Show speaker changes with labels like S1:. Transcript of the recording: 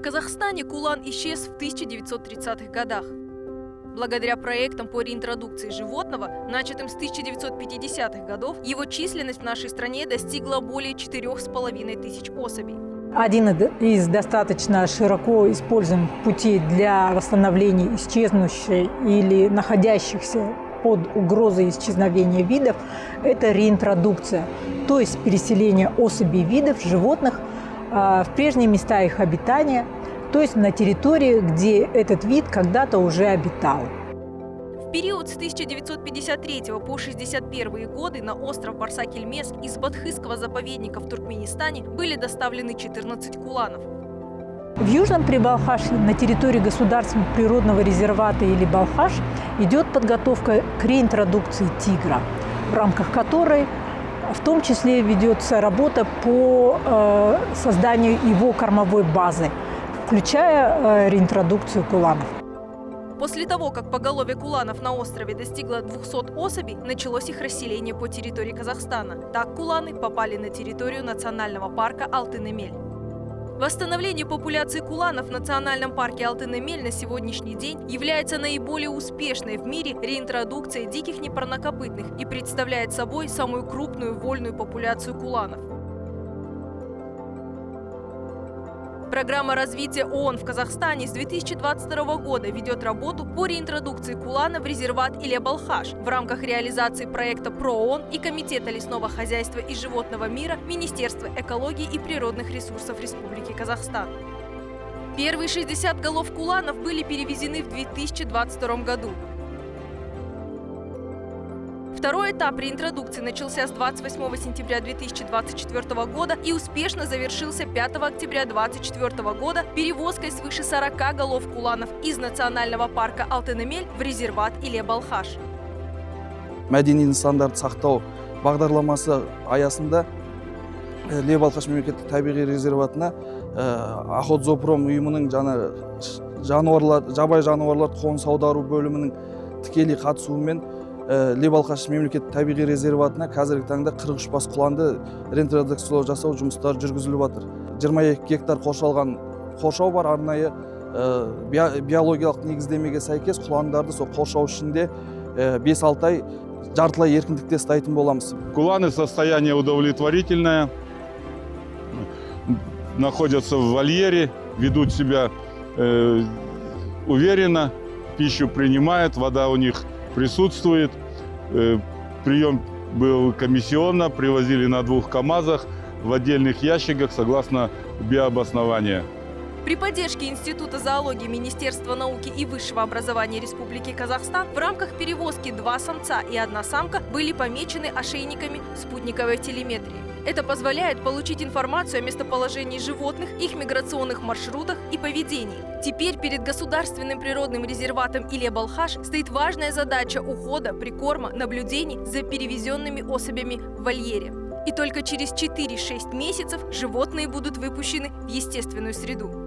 S1: Казахстане кулан исчез в 1930-х годах. Благодаря проектам по реинтродукции животного, начатым с 1950-х годов, его численность в нашей стране достигла более 4500 особей.
S2: Один из достаточно широко используемых путей для восстановления исчезнувшей или находящихся под угрозой исчезновения видов – это реинтродукция, то есть переселение особей видов животных в прежние места их обитания, то есть на территории, где этот вид когда-то уже обитал.
S1: В период с 1953 по 1961 годы на остров Барсак-Эльмес из Бадхысского заповедника в Туркменистане были доставлены 14 куланов.
S2: В Южном Прибалхашье на территории государственного природного резервата или Балхаш идет подготовка к реинтродукции тигра, в рамках которой в том числе ведется работа по созданию его кормовой базы, включая реинтродукцию куланов.
S1: После того, как поголовье куланов на острове достигло 200 особей, началось их расселение по территории Казахстана. Так куланы попали на территорию национального парка Алтын-Эмель. Восстановление популяции куланов в национальном парке Алтын-Эмель на сегодняшний день является наиболее успешной в мире реинтродукцией диких непарнокопытных и представляет собой самую крупную вольную популяцию куланов. Программа развития ООН в Казахстане с 2022 года ведет работу по реинтродукции кулана в резерват Иле-Балхаш в рамках реализации проекта ПРООН и Комитета лесного хозяйства и животного мира Министерства экологии и природных ресурсов Республики Казахстан. Первые 60 голов куланов были перевезены в 2022 году. Второй этап реинтродукции начался с 28 сентября 2024 года и успешно завершился 5 октября 2024 года перевозкой свыше 40 голов куланов из национального парка Алтын-Эмель в резерват Иле-Балхаш.
S3: Мәдени нысандарды сақтау бағдарламасы аясында Иле-Балхаш мемлекеттік табиғи резерватына Охотзоопром ұйымының жабай жануарларды қоныс аудару бөлімінің тікелей қатысуымен Иле-Балхаш мемлекеттік табиғи резерватына қазіргі таңда 43 бас құланды реинтродукциялау жасау жұмыстары жүргізіліп жатыр. 22 гектар қоршалған қоршау бар, арнайы биологиялық негіздемеге сәйкес құландарды сол қоршау ішінде 5-6 ай жартылай еркіндікте ұстайтын боламыз.
S4: Куланы состояние удовлетворительное, находятся в вольере, ведут себя уверенно, пищу принимают, вода у них присутствует. Прием был комиссионно, привозили на 2 КАМАЗах в отдельных ящиках согласно биообоснования.
S1: При поддержке Института зоологии Министерства науки и высшего образования Республики Казахстан в рамках перевозки 2 самца и 1 самка были помечены ошейниками спутниковой телеметрии. Это позволяет получить информацию о местоположении животных, их миграционных маршрутах и поведении. Теперь перед государственным природным резерватом Иле-Балхаш стоит важная задача ухода, прикорма, наблюдений за перевезенными особями в вольере. И только через 4-6 месяцев животные будут выпущены в естественную среду.